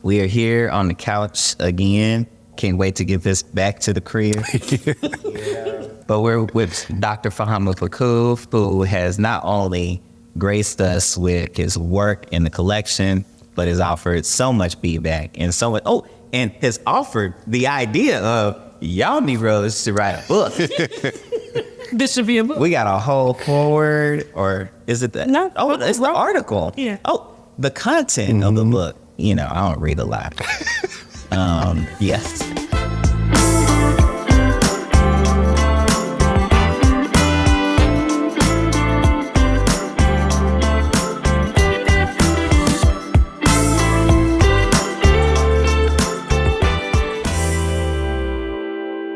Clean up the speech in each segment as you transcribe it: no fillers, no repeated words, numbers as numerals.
We are here on the couch again. Can't wait to get this back to the crib. But we're with Dr. Fahamu Pecou, who has not only graced us with his work in the collection, but has offered so much feedback and so much. Oh, and has offered the idea of y'all Negroes to write a book. This should be a book. We got a whole forward, or is it the? No. Oh, it's the article. Yeah. Oh, the content of the book. You know, I don't read a lot. Yes.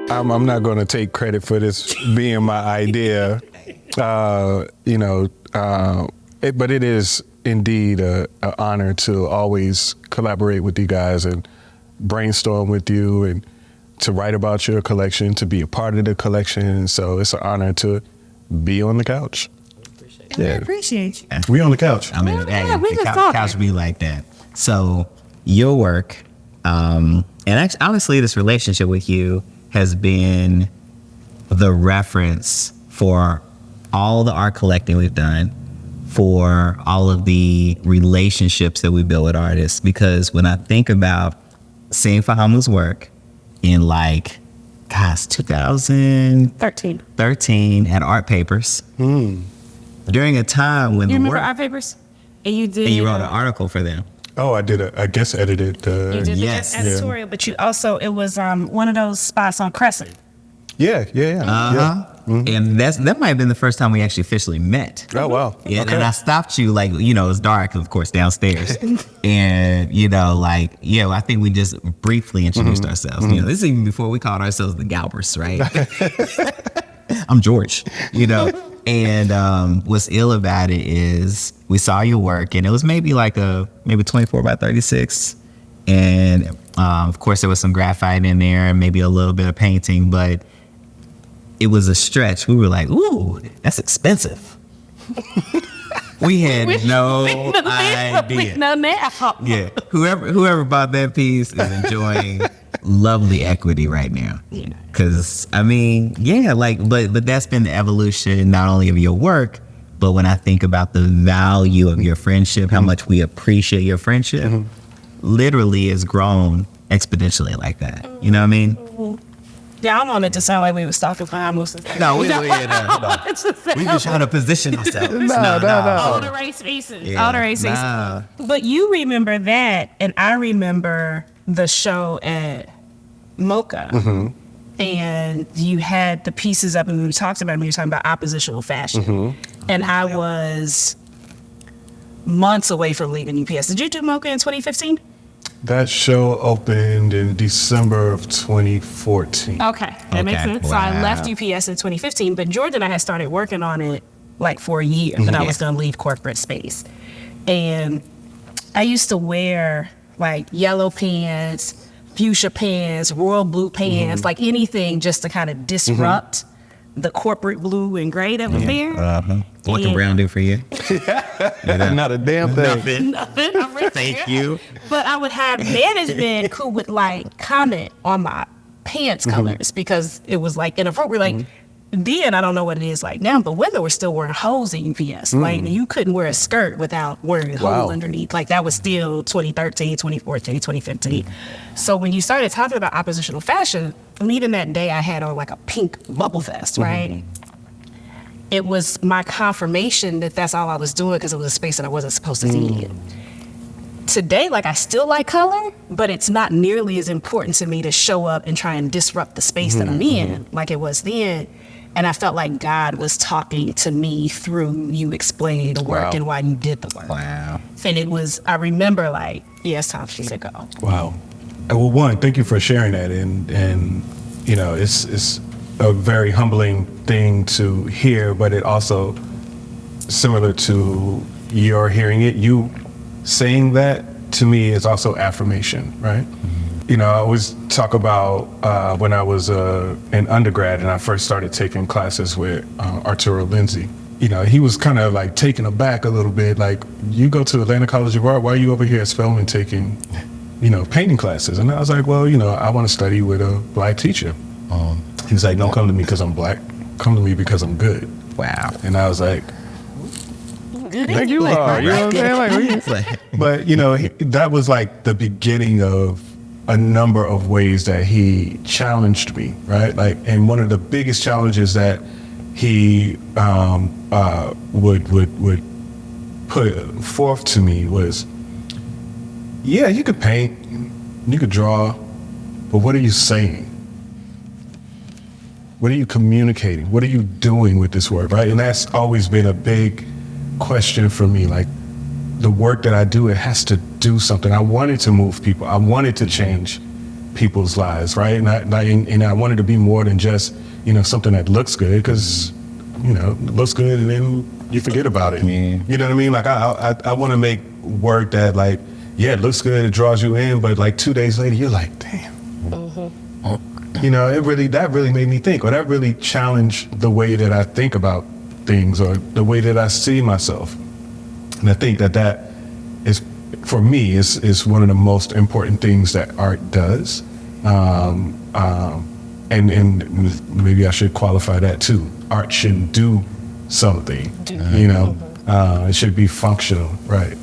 I'm not going to take credit for this being my idea, but it is indeed an honor to always collaborate with you guys and brainstorm with you and to write about your collection, to be a part of the collection. And so it's an honor to be on the couch. I appreciate you. We on the couch. I mean, Yeah, we the just talking. couch be like that. So your work, and actually, honestly, this relationship with you has been the reference for all the art collecting we've done, for all of the relationships that we build with artists. Because when I think about seeing Fahamu's work in 2013 at Art Papers, during a time when You the remember work, Art Papers? And you did. and you wrote an article for them. Oh, I guess edited. You did Yes. the editorial, but you also, it was one of those spots on Crescent. Yeah. And that might have been the first time we actually officially met. Oh, wow. Yeah, Okay. and I stopped you, it's dark, of course, downstairs. And, I think we just briefly introduced ourselves. This is even before we called ourselves the Galbreaths, right? I'm George, And what's ill about it is we saw your work, and it was maybe 24 by 36. And, of course, there was some graphite in there and maybe a little bit of painting, but it was a stretch. We were like, ooh, that's expensive. We had no idea. No, now. Yeah, whoever bought that piece is enjoying lovely equity right now. Yeah. Because but that's been the evolution not only of your work, but when I think about the value of your friendship, how much we appreciate your friendship, literally has grown exponentially like that. You know what I mean? Yeah, I wanted to sound like we was talking for Hamus. No, we just trying to position ourselves. No. All the race faces. Yeah, All the race faces. nah. But you remember that, and I remember the show at Mocha. And you had the pieces up, and we talked about it, we were talking about oppositional fashion. And I was months away from leaving UPS. Did you do Mocha in 2015? That show opened in December of 2014. Okay, that makes sense. So I Wow. left UPS in 2015, but George and I had started working on it for a year, that I was going to leave corporate space. And I used to wear yellow pants, fuchsia pants, royal blue pants, anything just to kind of disrupt the corporate blue and gray that was there. What can Brown do for you? Not a damn thing. Nothing. I'm rich. Thank you. But I would have management who would comment on my pants colors because it was inappropriate. Then I don't know what it is like now, but women were still wearing hose in UPS. You couldn't wear a skirt without wearing a hole underneath. That was still 2013, 2014, 2015. So when you started talking about oppositional fashion, and even that day I had on a pink bubble vest, right? It was my confirmation that that's all I was doing because it was a space that I wasn't supposed to be in. Today, I still like color, but it's not nearly as important to me to show up and try and disrupt the space that I'm in like it was then. And I felt like God was talking to me through you explaining the work and why you did the work. Wow. And it was, I remember it's time for you to go. Wow. Well, one, thank you for sharing that. And it's a very humbling thing to hear, but it also, similar to your hearing it, you saying that to me is also affirmation, right? I always talk about when I was an undergrad and I first started taking classes with Arturo Lindsay. He was kind of taken aback a little bit. You go to Atlanta College of Art, why are you over here at Spelman taking painting classes. And I was like, well, I want to study with a Black teacher. He's like, don't come to me because I'm Black. Come to me because I'm good. Wow. And I was like, Thank you are. You know what I'm saying? But, that was like the beginning of a number of ways that he challenged me, right? Like, and one of the biggest challenges that he would put forth to me was, yeah, you could paint, you could draw, but what are you saying? What are you communicating? What are you doing with this work, right? And that's always been a big question for me. Like, the work that I do, it has to do something. I wanted to move people. I wanted to change people's lives, right? And I wanted to be more than just, something that looks good, because, it looks good and then you forget about it. Yeah. You know what I mean? Like, I want to make work that, like, yeah, it looks good, it draws you in, but like 2 days later, you're like, damn. That really made me think, or that really challenged the way that I think about things, or the way that I see myself. And I think that is, for me, is one of the most important things that art does. And maybe I should qualify that too. Art should do something, it should be functional, right?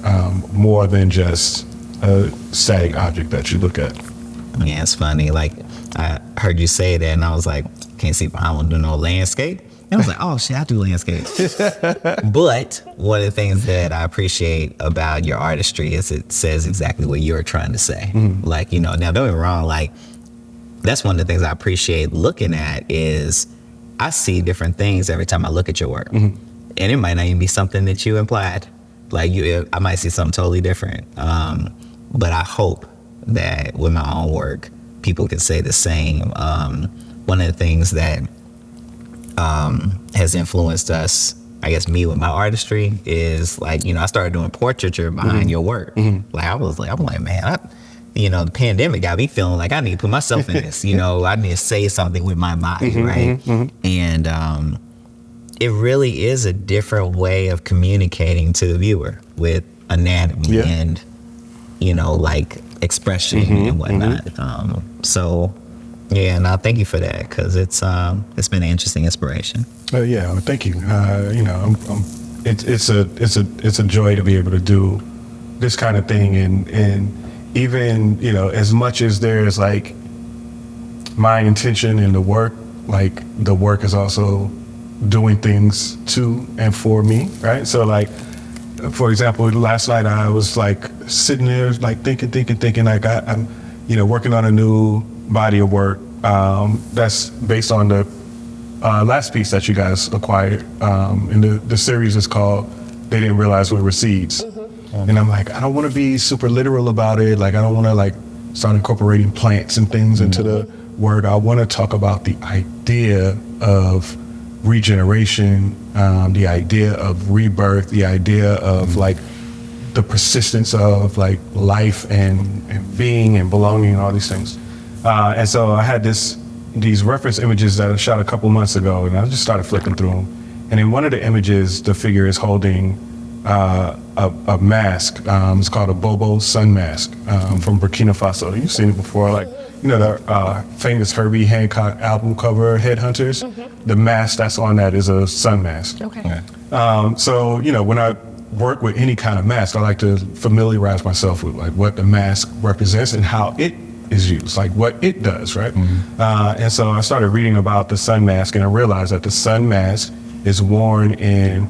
More than just a static object that you look at. Yeah, it's funny. Like, I heard you say that, and I was like, can't see Fahamu do no landscape. And I was like, oh shit, I do landscape. But one of the things that I appreciate about your artistry is it says exactly what you're trying to say. Like, now don't get me wrong, like, that's one of the things I appreciate looking at is I see different things every time I look at your work. And it might not even be something that you implied. Like, I might see something totally different. But I hope that with my own work, people can say the same. One of the things that has influenced us, I guess me with my artistry, is like, I started doing portraiture behind your work. Like, I'm like, man, the pandemic got me feeling like I need to put myself in this. I need to say something with my body, right? And it really is a different way of communicating to the viewer with anatomy and, like expression and whatnot. So, yeah, and I thank you for that, because it's been an interesting inspiration. Yeah, well, thank you. It's a joy to be able to do this kind of thing, and even as much as there's like my intention in the work, like the work is also doing things to and for me, right? So like, for example, last night I was like sitting there like thinking like I'm working on a new body of work that's based on the last piece that you guys acquired, and the series is called They Didn't Realize We Were Seeds. And I'm like, I don't want to be super literal about it. Like, I don't want to like start incorporating plants and things into the word. I want to talk about the idea of regeneration, the idea of rebirth, the idea of like the persistence of like life and being and belonging and all these things. And so I had these reference images that I shot a couple months ago, and I just started flipping through them. And in one of the images, the figure is holding a mask. It's called a Bobo sun mask from Burkina Faso. You've seen it before, like the famous Herbie Hancock album cover, Headhunters. The mask that's on that is a sun mask. Okay. So when I work with any kind of mask, I like to familiarize myself with like what the mask represents and how it is used, like what it does, right? And so I started reading about the sun mask, and I realized that the sun mask is worn in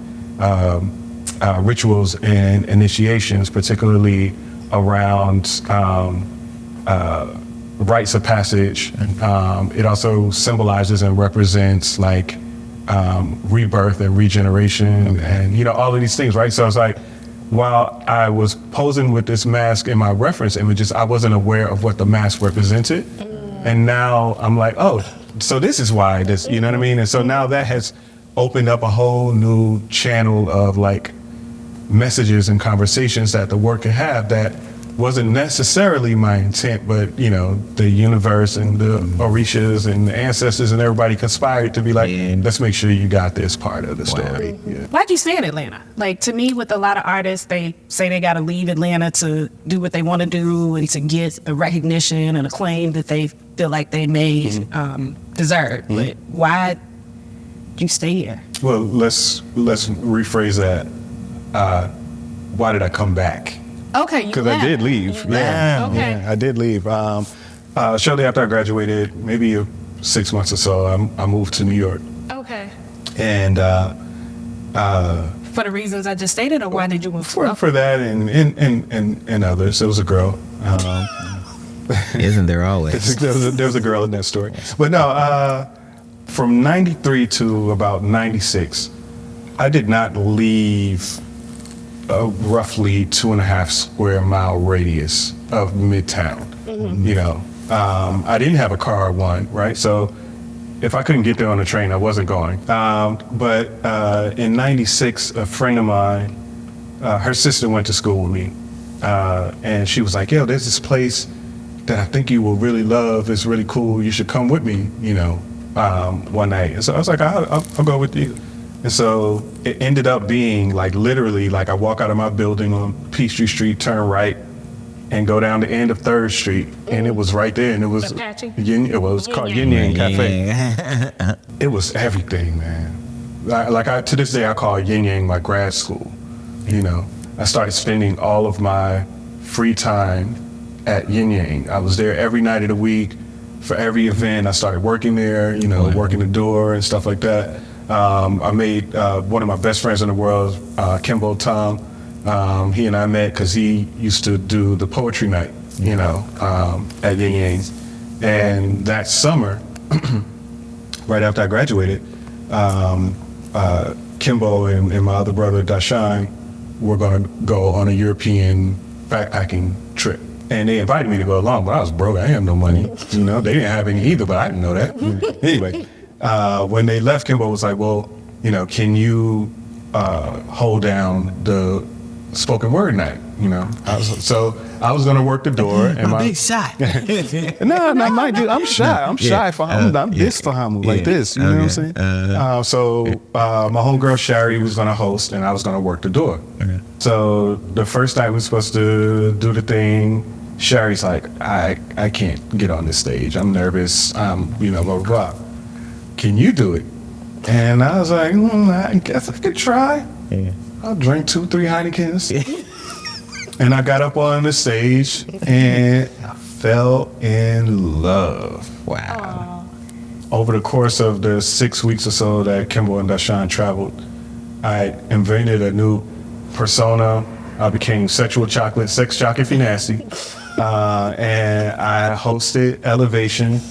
rituals and initiations, particularly around rites of passage. It also symbolizes and represents like rebirth and regeneration and all of these things, right? So it's like, while I was posing with this mask in my reference images, I wasn't aware of what the mask represented. And now I'm like, oh, so this is why this, you know what I mean? And so now that has opened up a whole new channel of like messages and conversations that the work can have that wasn't necessarily my intent, but you know, the universe and the Orishas and the ancestors and everybody conspired to be like, let's make sure you got this part of the story. Yeah. Why'd you stay in Atlanta? Like, to me, with a lot of artists, they say they got to leave Atlanta to do what they want to do and to get the recognition and acclaim that they feel like they may deserve. But why you stay here? Well, let's rephrase that. Why did I come back? Okay, Because I did leave. Yeah, Okay. yeah, I did leave. Shortly after I graduated, maybe 6 months or so, I moved to New York. Okay. And For the reasons I just stated, or why did you move? for that and others, it was a girl. Isn't there always? There was a girl in that story. But no, from 93 to about 96, I did not leave a roughly 2.5 square mile radius of Midtown. You know, I didn't have a car, right? So if I couldn't get there on the train, I wasn't going. But in 96, a friend of mine, her sister went to school with me. And she was like, yo, there's this place that I think you will really love. It's really cool. You should come with me, you know, one night. And so I was like, I'll go with you. And so it ended up being like literally like I walk out of my building on Peachtree Street, turn right, and go down the end of 3rd Street, and it was right there, and it was it was called Yin Yang Cafe. It was everything, man. To this day, I call Yin Yang my grad school. You know, I started spending all of my free time at Yin Yang. I was there every night of the week for every event. I started working there, you know, working the door and stuff like that. I made one of my best friends in the world, Kimbo Tom. He and I met because he used to do the poetry night, you know, at Yin Yang's. And that summer, right after I graduated, Kimbo and my other brother, Dashan, were going to go on a European backpacking trip. And they invited me to go along, but I was broke. I didn't have no money. You know, they didn't have any either, but I didn't know that. Anyway, when they left, Kimbo was like, well, you know, can you hold down the spoken word night, you know? I was going to work the door. And big shot. No, mind you, I'm shy. I'm shy. I'm this Fahamu, like this, you know what I'm saying? My homegirl, Shari, was going to host, and I was going to work the door. Okay. So the first night we were supposed to do the thing, Shari's like, I can't get on this stage. I'm nervous. You know, blah, blah, blah. Can you do it? And I was like, I guess I could try. Yeah. I'll drink 2-3 Heinekens. And I got up on the stage and I fell in love. Wow. Over the course of the 6 weeks or so that Kimbo and Dashan traveled, I invented a new persona. I became Sex Chocolate if you're nasty. And I hosted Elevation.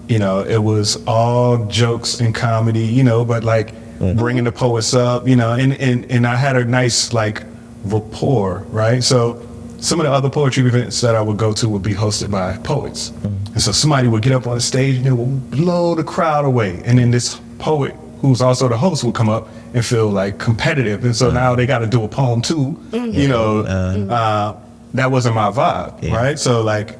You know, it was all jokes and comedy, you know, but like bringing the poets up, you know, and I had a nice like rapport, right? So some of the other poetry events that I would go to would be hosted by poets. And so somebody would get up on the stage and it would blow the crowd away. And then this poet, who's also the host, would come up and feel like competitive. And so now they got to do a poem too, you know, that wasn't my vibe, right? So like,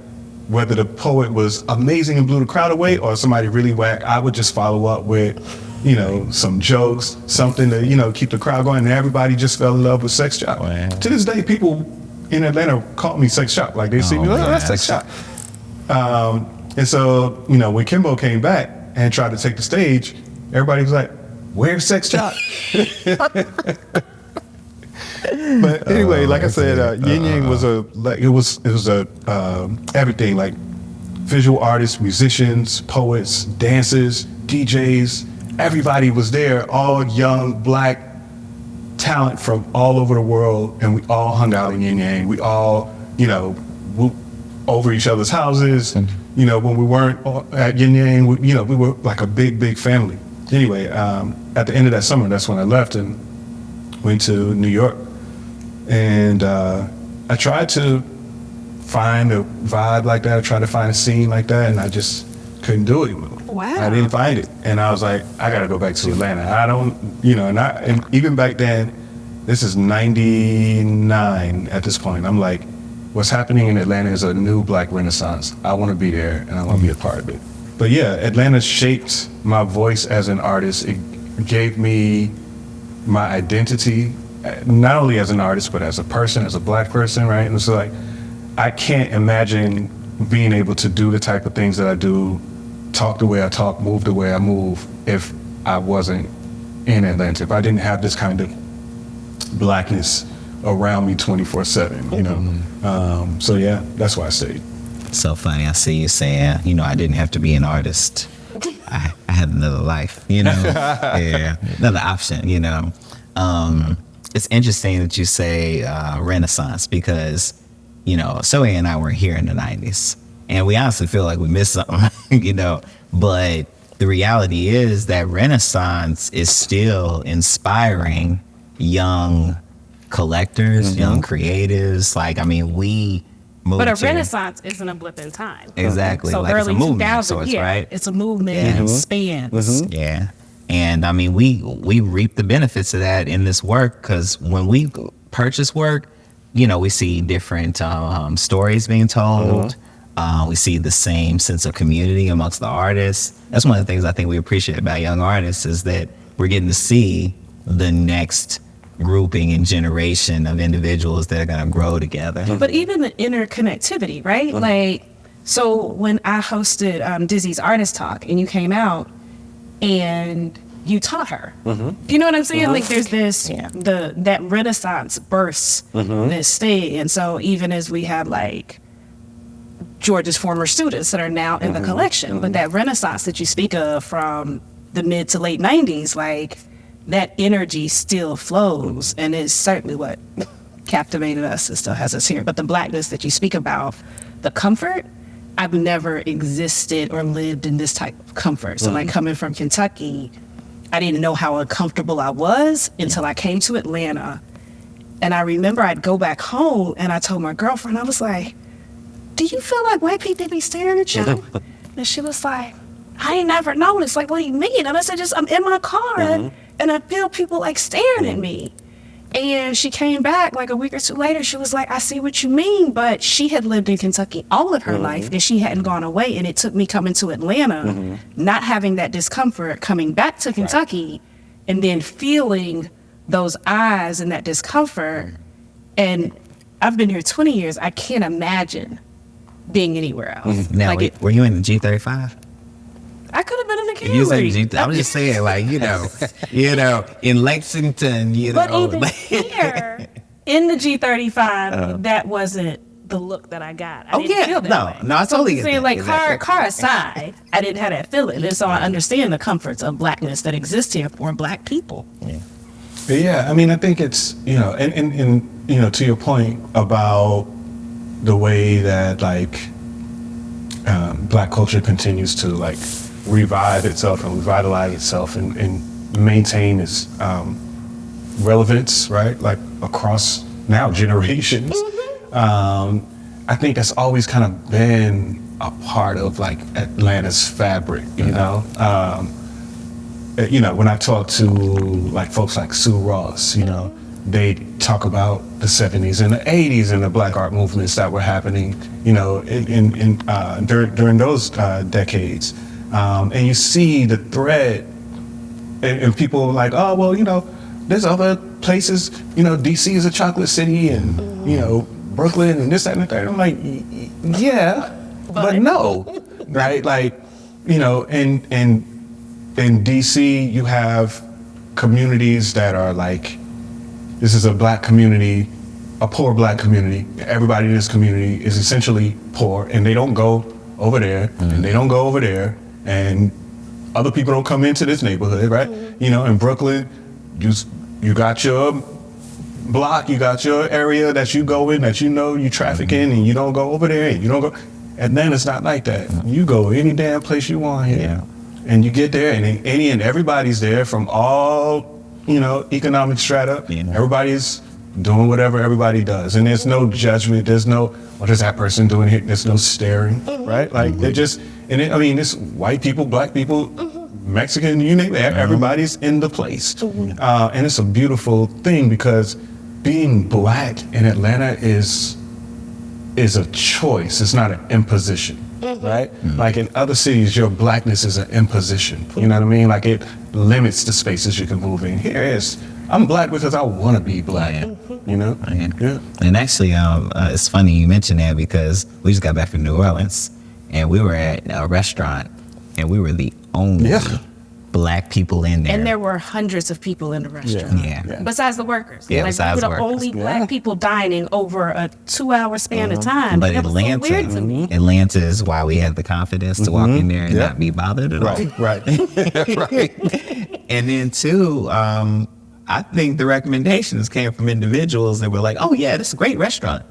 whether the poet was amazing and blew the crowd away or somebody really whack, I would just follow up with, you know, some jokes, something to, you know, keep the crowd going. And everybody just fell in love with Sex Chop. Wow. To this day, people in Atlanta call me Sex Chop. Like they see me, that's Sex Chop. And so, you know, when Kimbo came back and tried to take the stage, everybody was like, where's Sex Chop? But anyway, like I said, Yin Yang was everything, like visual artists, musicians, poets, dancers, DJs. Everybody was there, all young, black talent from all over the world, and we all hung out in Yin Yang. We all, you know, whooped over each other's houses. You know, when we weren't at Yin Yang, we were like a big family. Anyway, at the end of that summer, that's when I left and went to New York. And I tried to find a vibe like that. I tried to find a scene like that, and I just couldn't do it. Wow. I didn't find it. And I was like, I got to go back to Atlanta. I don't, you know, and even back then, this is 99 at this point. I'm like, what's happening in Atlanta is a new Black Renaissance. I want to be there, and I want to be a part of it. But yeah, Atlanta shaped my voice as an artist. It gave me my identity, not only as an artist, but as a person, as a Black person, right? And so like, I can't imagine being able to do the type of things that I do, talk the way I talk, move the way I move, if I wasn't in Atlanta, if I didn't have this kind of Blackness around me 24/7, you know? So yeah, that's why I stayed. So funny. I see you saying, you know, I didn't have to be an artist. I had another life, you know? Yeah, another option, you know? It's interesting that you say Renaissance because, you know, Zoe and I were here in the 90s. And we honestly feel like we missed something, you know? But the reality is that Renaissance is still inspiring young collectors, young creatives. Like, I mean, we moved But a to- Renaissance isn't a blip in time. Exactly. So like it's a early movement, 2000s, so it's yeah, right. it's a movement and it spans. Yeah. And I mean, we reap the benefits of that in this work because when we purchase work, you know, we see different stories being told. We see the same sense of community amongst the artists. That's one of the things I think we appreciate about young artists is that we're getting to see the next grouping and generation of individuals that are going to grow together. But even the interconnectivity, right? Like, so when I hosted Dizzy's Artist Talk and you came out and you taught her, you know what I'm saying? Like there's this, that Renaissance bursts this thing. And so even as we have like George's former students that are now in the collection, but that Renaissance that you speak of from the mid to late 90s, like that energy still flows and is certainly what captivated us and still has us here. But the Blackness that you speak about, the comfort, I've never existed or lived in this type of comfort. So like coming from Kentucky, I didn't know how uncomfortable I was until I came to Atlanta. And I remember I'd go back home and I told my girlfriend, I was like, do you feel like white people be staring at you? And she was like, I ain't never noticed. Like, what do you mean? And I said, I'm in my car and I feel people like staring at me. And she came back like a week or two later. She was like, I see what you mean. But she had lived in Kentucky all of her life and she hadn't gone away. And it took me coming to Atlanta, not having that discomfort, coming back to Kentucky and then feeling those eyes and that discomfort. And I've been here 20 years. I can't imagine being anywhere else. Now, Like were you in the G35? I could have been in the You said Camry. I'm just saying, like, you know, in Lexington, you But know. even here, in the G35, that wasn't the look that I got. I didn't feel that way. No, I totally get saying, that. like, Exactly. car aside, I didn't have that feeling. And so I understand the comforts of Blackness that exist here for Black people. Yeah, I mean, I think it's, you know, and you know, to your point about the way that, like, Black culture continues to, like, revive itself and revitalize itself and maintain its relevance, right? Like, across now generations. I think that's always kind of been a part of, like, Atlanta's fabric, you know? You know, when I talk to like folks like Sue Ross, you know, they talk about the 70s and the 80s and the Black art movements that were happening, you know, during those decades. And you see the thread and people are like, oh, well, you know, there's other places, you know, DC is a chocolate city and, you know, Brooklyn and this, that, and the third. I'm like, yeah, but no, right? Like, you know, and in DC, you have communities that are like, this is a Black community, a poor Black community. Everybody in this community is essentially poor, and they don't go over there, and they don't go over there, and other people don't come into this neighborhood, right? You know, in Brooklyn, you got your block, you got your area that you go in, that you know you traffic in, and you don't go over there, and you don't go. And then it's not like that. You go any damn place you want here. Yeah. And you get there, and any and everybody's there from all, you know, economic strata. Yeah. Everybody's doing whatever everybody does, and there's no judgment. There's no, what is that person doing here? There's no staring, right? Like they're just, I mean, it's white people, Black people, Mexican, you name it. Everybody's in the place, and it's a beautiful thing because being Black in Atlanta is is a choice. It's not an imposition, right? Like in other cities, your blackness is an imposition. You know what I mean? Like it limits the spaces you can move in. Here is, I'm black because I want to be black. You know? Yeah. And actually, it's funny you mentioned that because we just got back from New Orleans and we were at a restaurant and we were the only black people in there. And there were hundreds of people in the restaurant. Yeah. Besides the workers. Yeah, like besides we were the workers. only black people dining over a 2-hour span of time. But That was so Atlanta, weird to me. Atlanta is why we had the confidence to walk in there and not be bothered at all. Right. And then two, I think the recommendations came from individuals that were like, "Oh yeah, this is a great restaurant."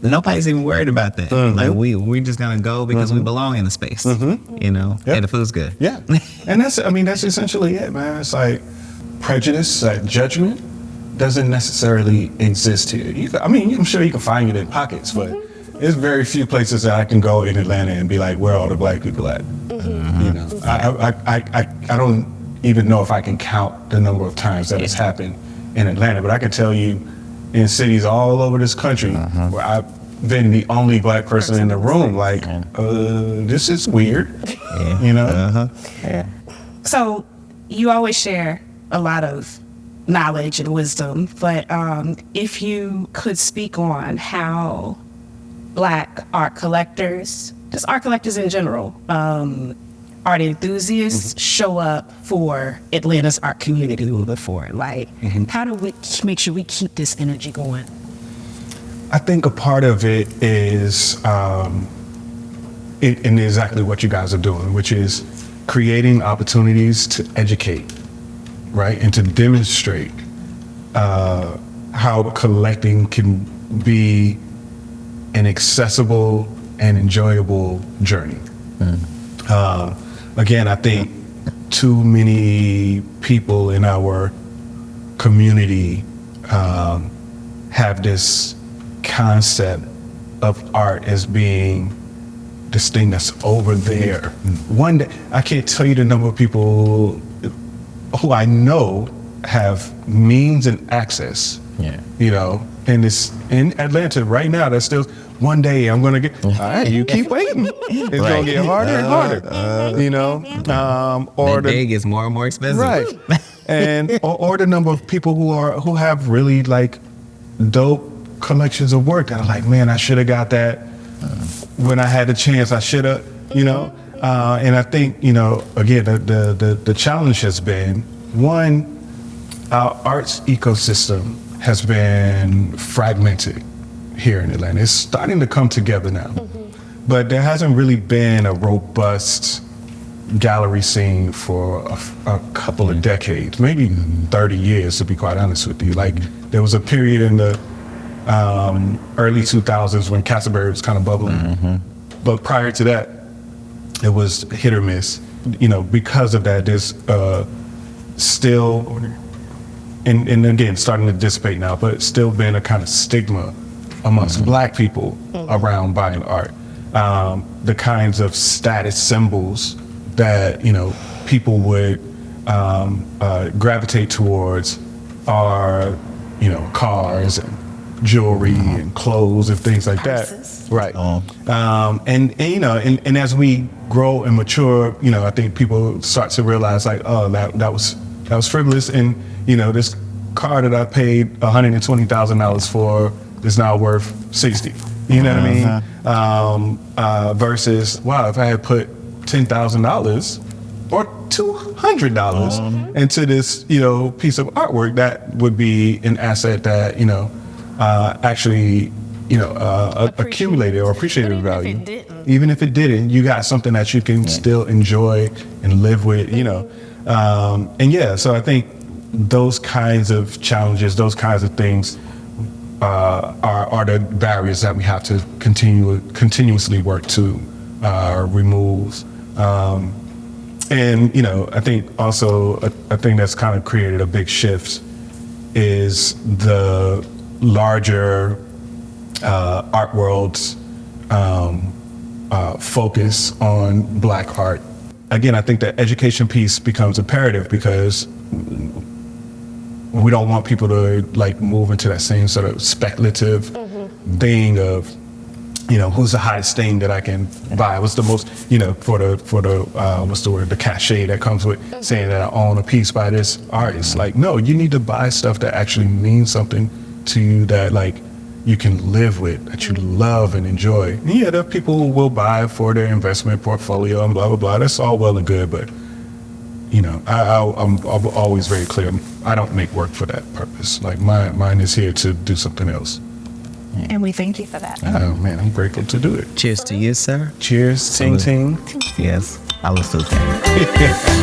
Nobody's even worried about that. Like we just gonna go because we belong in the space, you know. And the food's good. Yeah, and that's essentially it, man. It's like prejudice, like judgment, doesn't necessarily exist here. I'm sure you can find it in pockets, but there's very few places that I can go in Atlanta and be like, where are all the black people at? You know, I don't even know if I can count the number of times that it's happened in Atlanta, but I can tell you in cities all over this country where I've been the only black person in the room, like, this is weird, you know? So you always share a lot of knowledge and wisdom, but if you could speak on how black art collectors, just art collectors in general, art enthusiasts show up for Atlanta's art community moving forward. Like, how do we make sure we keep this energy going? I think a part of it is in exactly what you guys are doing, which is creating opportunities to educate, right? And to demonstrate how collecting can be an accessible and enjoyable journey. Again, I think too many people in our community have this concept of art as being this thing that's over there. One day, I can't tell you the number of people who I know have means and access. You know, and it's in Atlanta right now. That's still. One day I'm gonna get. All right, you keep waiting. It's gonna get harder and harder. You know, or the day gets more and more expensive. Right, and or the number of people who have really like dope collections of work that are like, man, I should have got that when I had the chance. I should have, you know. And I think, you know, again, the challenge has been one, our arts ecosystem has been fragmented here in Atlanta. It's starting to come together now, but there hasn't really been a robust gallery scene for a couple of decades, maybe 30 years, to be quite honest with you. Like, there was a period in the early 2000s when Castleberry was kind of bubbling, but prior to that, it was hit or miss. You know, because of that, there's still, and again, starting to dissipate now, but it's still been a kind of stigma amongst black people around buying art. The kinds of status symbols that, you know, people would gravitate towards are, you know, cars and jewelry and clothes and things like that. Right. And you know, and as we grow and mature, you know, I think people start to realize like, oh, that was frivolous, and you know, this car that I paid $120,000 for is now worth $60,000. You know what I mean? Versus, wow, if I had put $10,000 or $200 into this, you know, piece of artwork, that would be an asset that, you know, actually, you know, accumulated or appreciated value. Even if it didn't, you got something that you can still enjoy and live with, you know. And yeah, so I think those kinds of challenges, those kinds of things are the barriers that we have to continuously work to remove. And, you know, I think also a thing that's kind of created a big shift is the larger art world's focus on Black art. Again, I think the education piece becomes imperative because we don't want people to like move into that same sort of speculative thing of, who's the hottest thing that I can buy? What's the most, for the what's the word, the cachet that comes with saying that I own a piece by this artist. Like, no, you need to buy stuff that actually means something to you, that like you can live with, that you love and enjoy. And yeah, there are people who will buy for their investment portfolio and blah, blah, blah. That's all well and good, but I'm always very clear. I don't make work for that purpose. Like mine is here to do something else. And we thank you for that. Oh man, I'm grateful to do it. Cheers to you, sir. Cheers, ting ting. Yes, I was so thankful.